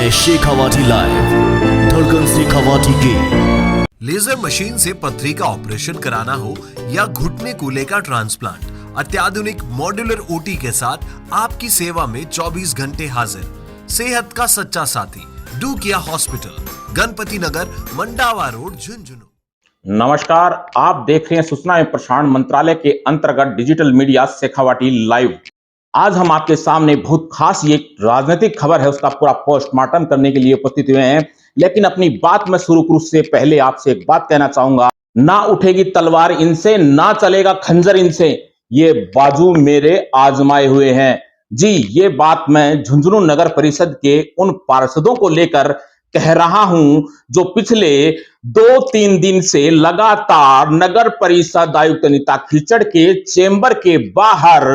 है शेखावाटी लाइव, धड़कन शेखावाटी की। लेजर मशीन से पथरी का ऑपरेशन कराना हो या घुटने कूल्हे का ट्रांसप्लांट, अत्याधुनिक मॉड्यूलर ओटी के साथ आपकी सेवा में 24 घंटे हाजिर। सेहत का सच्चा साथी, डू किया हॉस्पिटल, गणपति नगर, मंडावा रोड, झुंझुनू। नमस्कार, आप देख रहे हैं सूचना एवं प्रसारण मंत्रालय के अंतर्गत डिजिटल मीडिया शेखावाटी लाइव। आज हम आपके सामने बहुत खास ये राजनीतिक खबर है, उसका पूरा पोस्टमार्टम करने के लिए उपस्थित हुए हैं। लेकिन अपनी बात में शुरू करूं से पहले आपसे एक बात कहना चाहूंगा, ना उठेगी तलवार इनसे, ना चलेगा खंजर इनसे, ये बाजू मेरे आजमाए हुए हैं। जी, ये बात मैं झुंझुनू नगर परिषद के उन पार्षदों को लेकर कह रहा हूं जो पिछले 2-3 दिन से लगातार नगर परिषद आयुक्त अनीता कीचड़ के चेंबर के बाहर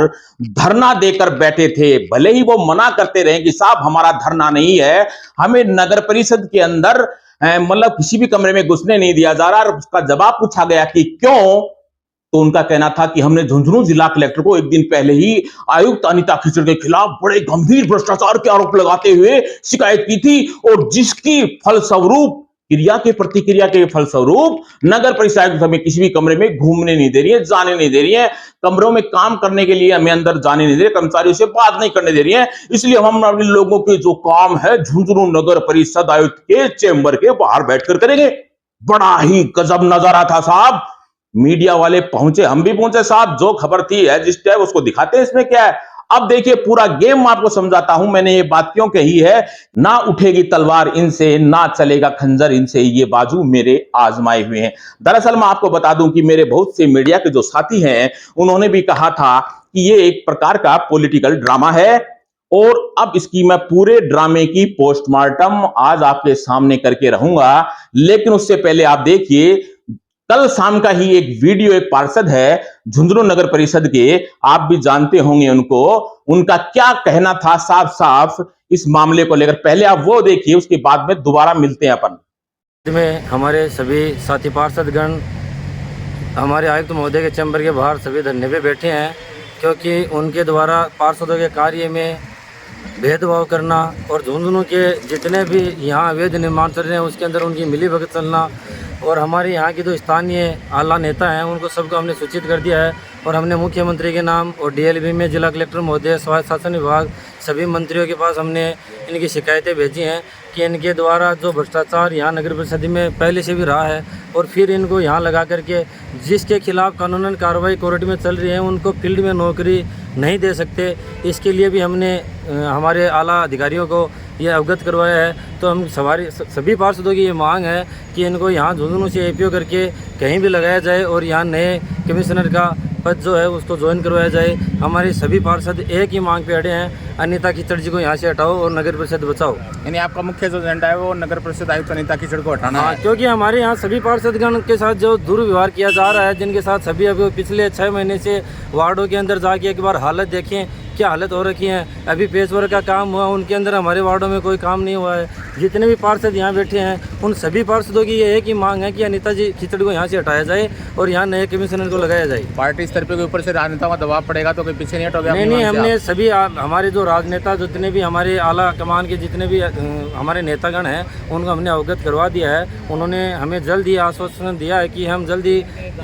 धरना देकर बैठे थे। भले ही वो मना करते रहे कि साहब हमारा धरना नहीं है, हमें नगर परिषद के अंदर मतलब किसी भी कमरे में घुसने नहीं दिया जा रहा। और उसका जवाब पूछा गया कि क्यों, तो उनका कहना था कि हमने झुंझुनू जिला कलेक्टर को एक दिन पहले ही आयुक्त अनीता कीचड़ के खिलाफ बड़े गंभीर भ्रष्टाचार के आरोप लगाते हुए शिकायत की थी, और जिसकी फलस्वरूप क्रिया के प्रतिक्रिया के फलस्वरूप नगर परिषद हमें किसी भी कमरे में घूमने नहीं दे रही है, जाने नहीं दे रही है, कमरों में काम करने के लिए हमें अंदर जाने नहीं दे रही है, कर्मचारियों से बात नहीं करने दे रही है। इसलिए हम अपने लोगों के जो काम है झुंझुनू नगर परिषद आयुक्त के चेंबर के बाहर बैठकर करेंगे। बड़ा ही गजब नजारा था साहब। मीडिया वाले पहुंचे, हम भी पहुंचे साहब, जो खबर थी एग्जिस्ट है उसको दिखाते हैं, इसमें क्या है। अब देखिए पूरा गेम मैं आपको समझाता हूं, मैंने ये बात क्यों कही है। ना उठेगी तलवार इनसे, ना चलेगा खंजर इनसे, ये बाजू मेरे आजमाए हुए हैं। दरअसल मैं आपको बता दूं कि मेरे बहुत से मीडिया के जो साथी हैं उन्होंने भी कहा था कि ये एक प्रकार का पॉलिटिकल ड्रामा है, और अब इसकी मैं पूरे ड्रामे की पोस्टमार्टम आज आपके सामने करके रहूंगा। लेकिन उससे पहले आप देखिए, कल शाम का ही एक वीडियो, एक पार्षद है झुंझुनू नगर परिषद के, आप भी जानते होंगे उनको, उनका क्या कहना था साफ साफ इस मामले को लेकर। पहले आप वो देखिए, उसके बाद में दोबारा मिलते हैं अपन में। हमारे सभी साथी पार्षदगण हमारे आयुक्त महोदय के चैम्बर के बाहर सभी धरने पे बैठे हैं, क्योंकि उनके द्वारा पार्षदों के कार्य में भेदभाव करना और झुंझुनू के जितने भी यहाँ अवैध निर्माण चल रहे हैं उसके अंदर उनकी मिलीभगत चलना, और हमारे यहाँ के जो स्थानीय आला नेता हैं उनको सबको हमने सूचित कर दिया है। और हमने मुख्यमंत्री के नाम और डीएलबी में जिला कलेक्टर महोदय, स्वायत्त शासन विभाग, सभी मंत्रियों के पास हमने इनकी शिकायतें भेजी हैं कि इनके द्वारा जो भ्रष्टाचार यहाँ नगर परिषद में पहले से भी रहा है, और फिर इनको यहाँ लगा करके जिसके खिलाफ कानूनन कार्रवाई कोर्ट में चल रही है उनको फील्ड में नौकरी नहीं दे सकते। इसके लिए भी हमने हमारे आला अधिकारियों को ये अवगत करवाया है। तो हम सभी पार्षदों की ये मांग है कि इनको यहाँ झुंझुनू से एपीओ करके कहीं भी लगाया जाए, और यहाँ नए कमिश्नर का पद जो है उसको ज्वाइन करवाया जाए। हमारे सभी पार्षद एक ही मांग पे अड़े हैं, अनीता कीचड़ जी को यहाँ से हटाओ और नगर परिषद बचाओ। यानी आपका मुख्य जो एजेंडा है वो नगर परिषद आयुक्त अनीता कीचड़ को हटाना है। क्योंकि हमारे यहाँ सभी पार्षदगण के साथ जो दुर्व्यवहार किया जा रहा है, जिनके साथ सभी अभी पिछले 6 महीने से वार्डों के अंदर जाके एक बार हालत देखें क्या हालत हो रखी है। अभी पेचवर्क का काम हुआ, उनके अंदर हमारे वार्डों में कोई काम नहीं हुआ है। जितने भी पार्षद यहाँ बैठे हैं उन सभी पार्षदों की ये एक ही मांग है कि अनीता जी कीचड़ को यहाँ से हटाया जाए और यहाँ नए कमिश्नर को लगाया जाए। पार्टी स्तर पे ऊपर से राजनेताओं का दबाव पड़ेगा तो कोई पीछे नहीं हटोगे? नहीं, हमने सभी हमारे जो राजनेता, जितने भी हमारे आला कमान के जितने भी हमारे नेतागण हैं उनको हमने अवगत करवा दिया है। उन्होंने हमें जल्द ही आश्वासन दिया है कि हम जल्द ही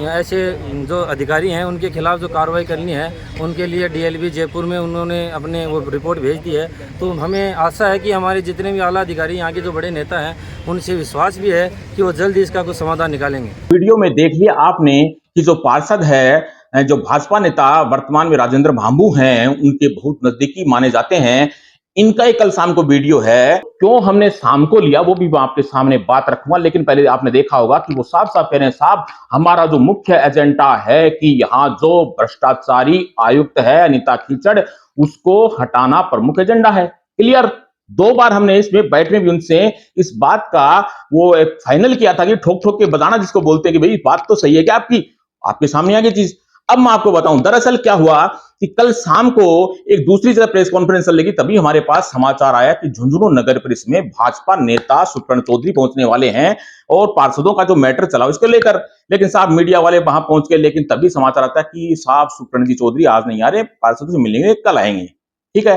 ऐसे जो अधिकारी हैं उनके खिलाफ जो कार्रवाई करनी है उनके लिए डीएलबी जयपुर में उन्होंने अपने वो रिपोर्ट भेज दी है। तो हमें आशा है कि हमारे जितने भी आला अधिकारी यहाँ के जो बड़े नेता हैं उनसे विश्वास भी है कि वो जल्द ही इसका कुछ समाधान निकालेंगे। वीडियो में देख लिया आपने कि जो पार्षद है, जो भाजपा नेता वर्तमान में राजेंद्र भांबू हैं, उनके बहुत नजदीकी माने जाते हैं, इनका एक कल शाम को वीडियो है। क्यों हमने शाम को लिया वो भी मैं आपके सामने बात रखूंगा, लेकिन पहले आपने देखा होगा कि वो साफ साफ कह रहे हैं, साहब हमारा जो मुख्य एजेंडा है कि यहाँ जो भ्रष्टाचारी आयुक्त है अनीता कीचड़, उसको हटाना प्रमुख एजेंडा है। क्लियर। 2 बार हमने इसमें बैठने भी उनसे इस बात का वो एक फाइनल किया था कि ठोक ठोक के बताना जिसको बोलते हैं कि भाई बात तो सही है क्या आपकी, आपके सामने आ गई चीज। अब मैं आपको बताऊं दरअसल क्या हुआ कि कल शाम को एक दूसरी जगह प्रेस कॉन्फ्रेंस चल रही, तभी हमारे पास समाचार आया कि झुंझुनू नगर परिषद में भाजपा नेता सुप्रण चौधरी पहुंचने वाले हैं और पार्षदों का जो मैटर चला इसको लेकर। लेकिन साहब मीडिया वाले वहां पहुंच गए, लेकिन तभी समाचार आता है कि साहब सुप्रण जी चौधरी आज नहीं आ रहे, पार्षदों से मिलेंगे, कल आएंगे। ठीक है।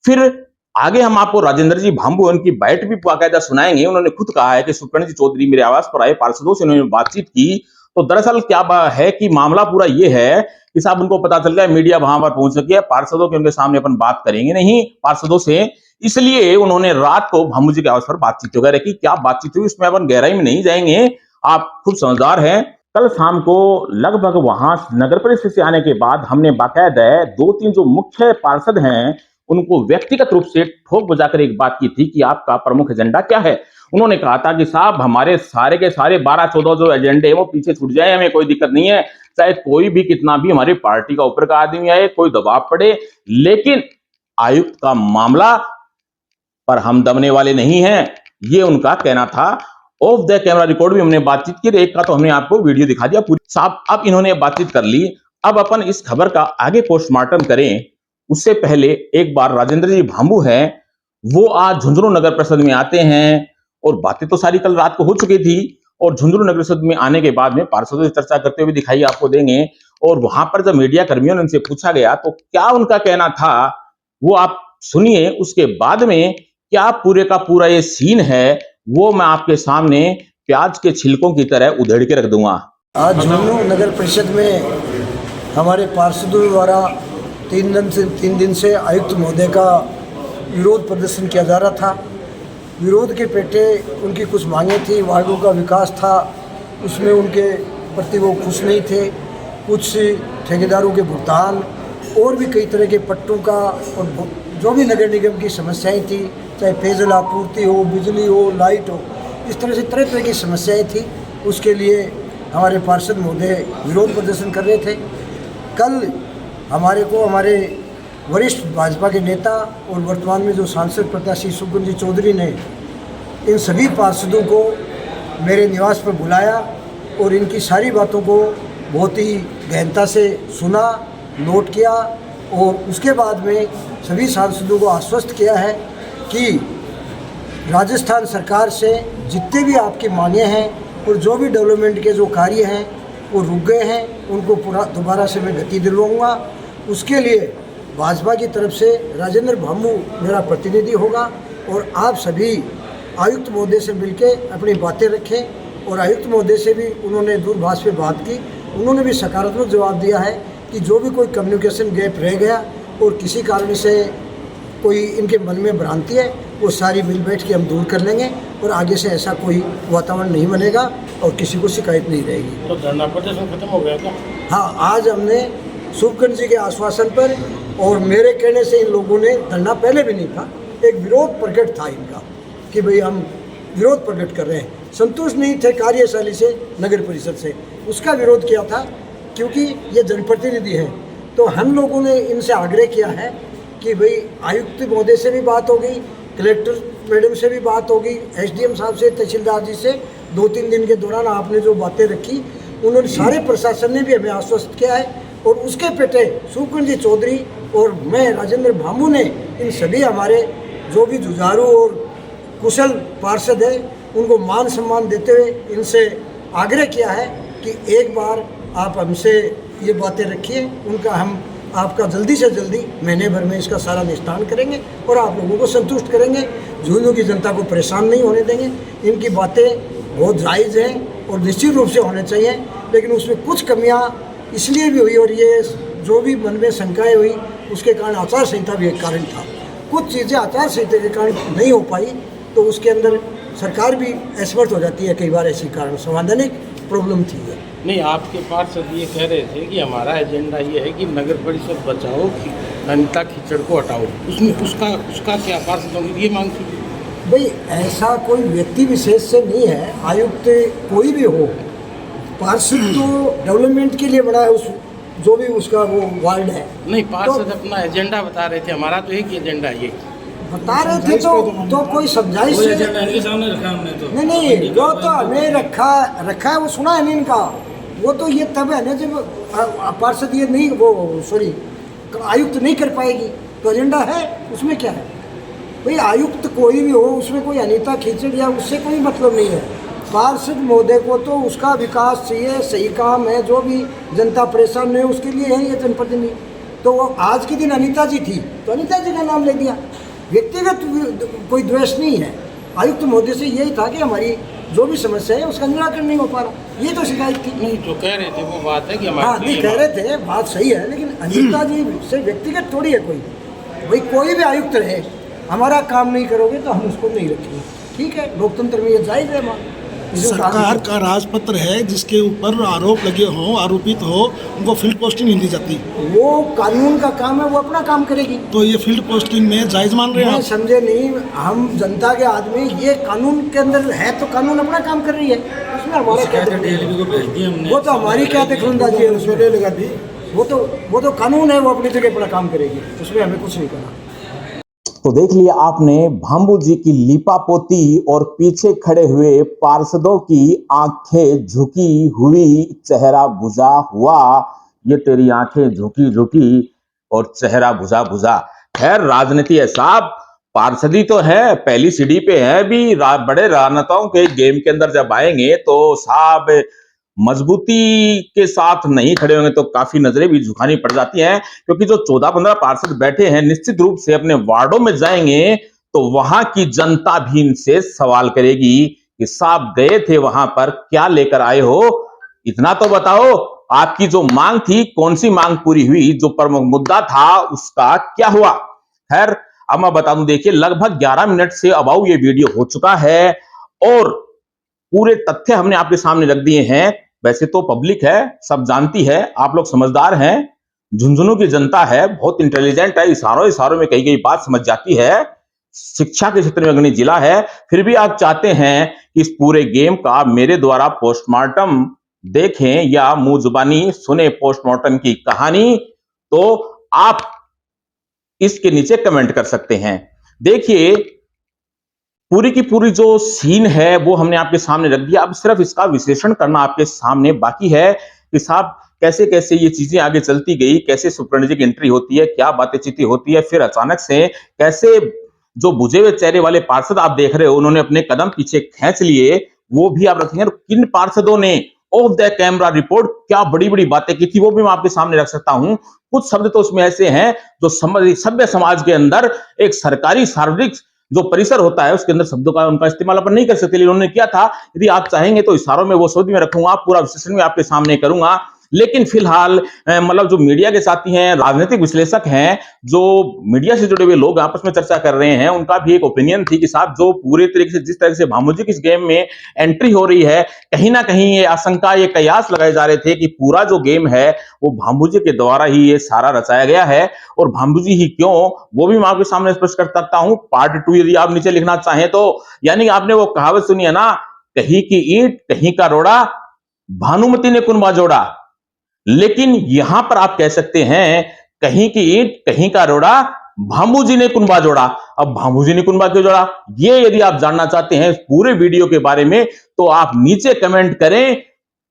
फिर आगे हम आपको राजेंद्र जी भांबू उनकी बाइट भी बाकायदा सुनाएंगे। उन्होंने खुद कहा है कि सुकर्ण जी चौधरी मेरे आवास पर आए, पार्षदों से उन्होंने बातचीत की। तो दरअसल क्या है कि मामला पूरा ये है कि साहब उनको पता चल गया, मीडिया वहां पर पहुंच चुकी है, पार्षदों के उनके सामने अपन बात करेंगे नहीं पार्षदों से, इसलिए उन्होंने रात को भांबू जी के आवास पर बातचीत वगैरह की। क्या बातचीत हुई उसमें अपन गहराई में नहीं जाएंगे, आप खूब समझदार हैं। कल शाम को लगभग वहां नगर परिषद से आने के बाद हमने बाकायदा 2-3 जो मुख्य पार्षद हैं उनको व्यक्तिगत रूप से ठोक बजाकर एक बात की थी कि आपका प्रमुख एजेंडा क्या है। उन्होंने कहा था कि साहब हमारे सारे के सारे 12-14 जो एजेंडे हैं वो पीछे छूट जाए, हमें कोई दिक्कत नहीं है, चाहे कोई भी कितना भी हमारी पार्टी का ऊपर का आदमी आए, कोई दबाव पड़े, लेकिन आयुक्त का मामला पर हम दबने वाले नहीं हैं, ये उनका कहना था। ऑफ द कैमरा रिकॉर्ड भी हमने बातचीत की, एक का तो हमने आपको वीडियो दिखा दिया पूरी। साहब अब इन्होंने बातचीत कर ली, अब अपन इस खबर का आगे पोस्टमार्टम करें उससे पहले एक बार राजेंद्र जी भांबू हैं, वो आज झुंझुनू नगर परिषद में आते हैं और बातें तो सारी कल रात को हो चुकी थी, और झुंझुनू नगर परिषद में आने के बाद में पार्षदों से चर्चा करते हुए दिखाई आपको देंगे। और वहां पर जब मीडिया कर्मियों ने उनसे पूछा गया तो क्या उनका कहना था वो आप सुनिए, उसके बाद में क्या पूरे का पूरा ये सीन है वो मैं आपके सामने प्याज के छिलकों की तरह उधेड़ के रख दूंगा। आज झुंझुनू नगर परिषद में हमारे पार्षदों द्वारा 3 दिन से आयुक्त महोदय का विरोध प्रदर्शन किया जा रहा था। विरोध के पेटे उनकी कुछ मांगें थी, वार्डों का विकास था, उसमें उनके प्रति वो खुश नहीं थे, कुछ ठेकेदारों के भुगतान और भी कई तरह के पट्टों का, और जो भी नगर निगम की समस्याएं थी, चाहे पेयजल आपूर्ति हो, बिजली हो, लाइट हो, इस तरह से तरह तरह की समस्याएं थी, उसके लिए हमारे पार्षद महोदय विरोध प्रदर्शन कर रहे थे। कल हमारे वरिष्ठ भाजपा के नेता और वर्तमान में जो सांसद प्रत्याशी सुकर्ण जी चौधरी ने इन सभी पार्षदों को मेरे निवास पर बुलाया और इनकी सारी बातों को बहुत ही गहनता से सुना, नोट किया, और उसके बाद में सभी सांसदों को आश्वस्त किया है कि राजस्थान सरकार से जितने भी आपकी मांगे हैं और जो भी डेवलपमेंट के जो कार्य हैं वो रुक गए हैं, उनको पूरा दोबारा से मैं गति दिलवाऊंगा। उसके लिए भाजपा की तरफ से राजेंद्र भांबू मेरा प्रतिनिधि होगा, और आप सभी आयुक्त महोदय से मिलकर अपनी बातें रखें। और आयुक्त महोदय से भी उन्होंने दूरभाष पे बात की, उन्होंने भी सकारात्मक जवाब दिया है कि जो भी कोई कम्युनिकेशन गैप रह गया और किसी कारण से कोई इनके मन में भ्रांति है वो सारी मिल बैठ के हम दूर कर लेंगे, और आगे से ऐसा कोई वातावरण नहीं बनेगा और किसी को शिकायत नहीं रहेगी। तो धरना प्रदर्शन खत्म हो गया क्या? हाँ, आज हमने सुकर्ण जी के आश्वासन पर और मेरे कहने से इन लोगों ने, धरना पहले भी नहीं था, एक विरोध प्रकट था इनका कि भाई हम विरोध प्रकट कर रहे हैं, संतुष्ट नहीं थे कार्यशैली से, नगर परिषद से, उसका विरोध किया था क्योंकि ये जनप्रतिनिधि हैं। तो हम लोगों ने इनसे आग्रह किया है कि भाई आयुक्त महोदय से भी बात हो गई, कलेक्टर मैडम से भी बात होगी, एसडीएम साहब से, तहसीलदार जी से 2-3 दिन के दौरान आपने जो बातें रखी, उन्होंने सारे प्रशासन ने भी हमें आश्वस्त किया है, और उसके पेटे सुकर्ण जी चौधरी और मैं राजेंद्र भांबू ने इन सभी हमारे जो भी जुझारू और कुशल पार्षद हैं उनको मान सम्मान देते हुए इनसे आग्रह किया है कि एक बार आप हमसे ये बातें रखिए, उनका हम आपका जल्दी से जल्दी महीने भर में इसका सारा निष्ठान करेंगे और आप लोगों को संतुष्ट करेंगे, झुंझुनू की जनता को परेशान नहीं होने देंगे। इनकी बातें बहुत जायज़ हैं और निश्चित रूप से होने चाहिए, लेकिन उसमें कुछ कमियां इसलिए भी हुई, और ये जो भी मन में शंकाएँ हुई उसके कारण आचार संहिता भी एक कारण था। कुछ चीज़ें आचार संहिता के कारण नहीं हो पाई तो उसके अंदर सरकार भी असमर्थ हो जाती है कई बार, ऐसी कारण संवैधानिक प्रॉब्लम थी है। नहीं, आपके पार्षद ये कह रहे थे कि हमारा एजेंडा ये है कि नगर परिषद बचाओ, अनिता कीचड़ को हटाओ, उसमें उसका क्या पार्षदों की ये मांग थी? भाई ऐसा कोई व्यक्ति विशेष से नहीं है, आयुक्त कोई भी हो, पार्षद तो डेवलपमेंट के लिए बना है, उस जो भी उसका वो वार्ड है। नहीं, पार्षद अपना एजेंडा बता रहे थे, हमारा तो एक ही एजेंडा है, ये बता रहे थे तो कोई समझाइश से नहीं, जो तो हमें रखा है वो सुना है नहीं इनका, वो तो ये तब है ना जब पार्षद ये नहीं, वो सॉरी आयुक्त नहीं कर पाएगी, तो एजेंडा है, उसमें क्या है भाई, आयुक्त कोई भी हो, उसमें कोई अनीता कीचड़ या उससे कोई मतलब नहीं है। पार्षद महोदय को तो उसका विकास चाहिए, सही काम है, जो भी जनता परेशान है उसके लिए है ये जनप्रतिनिधि। तो वो आज के दिन अनीता जी थी तो अनीता जी का नाम ले दिया, व्यक्तिगत कोई द्वेष नहीं है। आयुक्त महोदय से यही था कि हमारी जो भी समस्या है उसका निराकरण नहीं हो पा रहा, ये तो शिकायत थी। नहीं, जो कह रहे थे वो बात है कि हाँ नहीं, कह रहे थे, बात सही है, लेकिन अनिता जी से व्यक्तिगत थोड़ी है कोई। भाई कोई भी आयुक्त रहे, हमारा काम नहीं करोगे तो हम उसको नहीं रखेंगे, ठीक है, लोकतंत्र में ये जायज़ है। हमारा सरकार का राजपत्र है जिसके ऊपर आरोप लगे हों, आरोपित हो, उनको फील्ड पोस्टिंग नहीं दी जाती। वो कानून का काम है, वो अपना काम करेगी। तो ये फील्ड पोस्टिंग में जायज़ मान रहे हैं आप? समझे नहीं, हम जनता के आदमी, ये कानून के अंदर है तो कानून अपना काम कर रही है, उसमें हमारा क्या डीएलपी को भेज दिया हमने। वो तो हमारी क्या दखलंदाजी है उसमें, ले लगा दी। वो तो कानून है, वो अपनी जगह अपना काम करेगी, उसमें हमें कुछ नहीं करना। तो देख लिया आपने भांबू जी की लीपापोती और पीछे खड़े हुए पार्षदों की आंखें झुकी हुई, चेहरा बुझा हुआ। ये तेरी आंखें झुकी झुकी और चेहरा बुझा बुझा। खैर राजनीति है साहब, पार्षदी तो है, पहली सीढ़ी पे है भी। बड़े राजनेताओं के गेम के अंदर जब आएंगे तो साहब मजबूती के साथ नहीं खड़े होंगे तो काफी नजरें भी झुकानी पड़ जाती हैं, क्योंकि जो 14-15 पार्षद बैठे हैं निश्चित रूप से अपने वार्डों में जाएंगे तो वहां की जनता भी इनसे सवाल करेगी कि साहब गए थे वहां पर, क्या लेकर आए हो, इतना तो बताओ। आपकी जो मांग थी, कौन सी मांग पूरी हुई, जो प्रमुख मुद्दा था उसका क्या हुआ। खैर अब मैं बता दूं, देखिए लगभग 11 मिनट से अबाउ ये वीडियो हो चुका है और पूरे तथ्य हमने आपके सामने रख दिए हैं। वैसे तो पब्लिक है, सब जानती है, आप लोग समझदार हैं, झुंझुनू की जनता है, बहुत इंटेलिजेंट है, इशारों में कही गई बात समझ जाती है, शिक्षा के क्षेत्र में अग्रणी जिला है। फिर भी आप चाहते हैं कि इस पूरे गेम का मेरे द्वारा पोस्टमार्टम देखें या मुंह जुबानी सुने पोस्टमार्टम की कहानी, तो आप इसके नीचे कमेंट कर सकते हैं। देखिए पूरी की पूरी जो सीन है वो हमने आपके सामने रख दिया। अब सिर्फ इसका विश्लेषण करना आपके सामने बाकी है कि साहब कैसे कैसे ये चीजें आगे चलती गई, कैसे सुप्रणा जी की एंट्री होती है, क्या बातें चीती होती है, फिर अचानक से कैसे जो बुझे हुए चेहरे वाले पार्षद आप देख रहे हो उन्होंने अपने कदम पीछे खींच लिए, वो भी आप रखेंगे। किन पार्षदों ने ऑफ द कैमरा रिपोर्ट क्या बड़ी बड़ी बातें की थी वो भी मैं आपके सामने रख सकता हूं। कुछ शब्द तो उसमें ऐसे हैं जो सभ्य समाज के अंदर एक सरकारी सार्वजनिक जो परिसर होता है उसके अंदर शब्दों का उनका इस्तेमाल अपन नहीं कर सकते, लेकिन उन्होंने किया था। यदि आप चाहेंगे तो इशारों में वो शब्द में रखूंगा, पूरा विश्लेषण में आपके सामने करूंगा। लेकिन फिलहाल मतलब जो मीडिया के साथी हैं, राजनीतिक विश्लेषक हैं, जो मीडिया से जुड़े हुए लोग आपस में चर्चा कर रहे हैं, उनका भी एक ओपिनियन थी कि साहब जो पूरे तरीके से जिस तरह से भांबू जी की इस गेम में एंट्री हो रही है, कहीं ना कहीं ये आशंका, ये कयास लगाए जा रहे थे कि पूरा जो गेम है वो भांबू जी के द्वारा ही ये सारा रचाया गया है। और भांबू जी ही क्यों, वो भी मैं आपके सामने स्पष्ट कर सकता हूं। पार्ट 2 यदि आप नीचे लिखना चाहें तो, यानी आपने वो कहावत सुनी है ना, कहीं की ईंट कहीं का रोड़ा, भानुमति ने कुनबा जोड़ा। लेकिन यहां पर आप कह सकते हैं कहीं की ईंट कहीं का रोड़ा, भांबू जी ने कुनबा जोड़ा। अब भांबू जी ने कुनबा क्यों जोड़ा, ये यदि आप जानना चाहते हैं इस पूरे वीडियो के बारे में तो आप नीचे कमेंट करें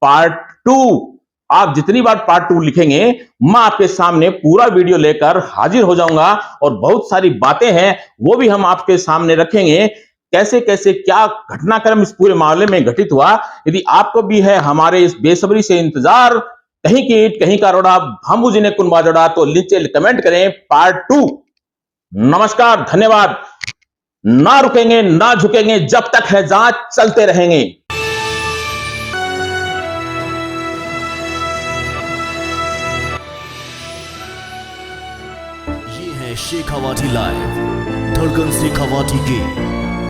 पार्ट 2। आप जितनी बार पार्ट 2 लिखेंगे मैं आपके सामने पूरा वीडियो लेकर हाजिर हो जाऊंगा और बहुत सारी बातें हैं वो भी हम आपके सामने रखेंगे। कैसे कैसे क्या घटनाक्रम इस पूरे मामले में घटित हुआ, यदि आपको भी है हमारे इस बेसब्री से इंतजार, कहीं की ईंट कहीं का रोड़ा, भांबू जी ने कुनबा जोड़ा, तो नीचे कमेंट करें पार्ट 2। नमस्कार, धन्यवाद। ना रुकेंगे ना झुकेंगे, जब तक है जांच चलते रहेंगे। ये है शेखावाटी लाइव, धड़कन शेखावाटी की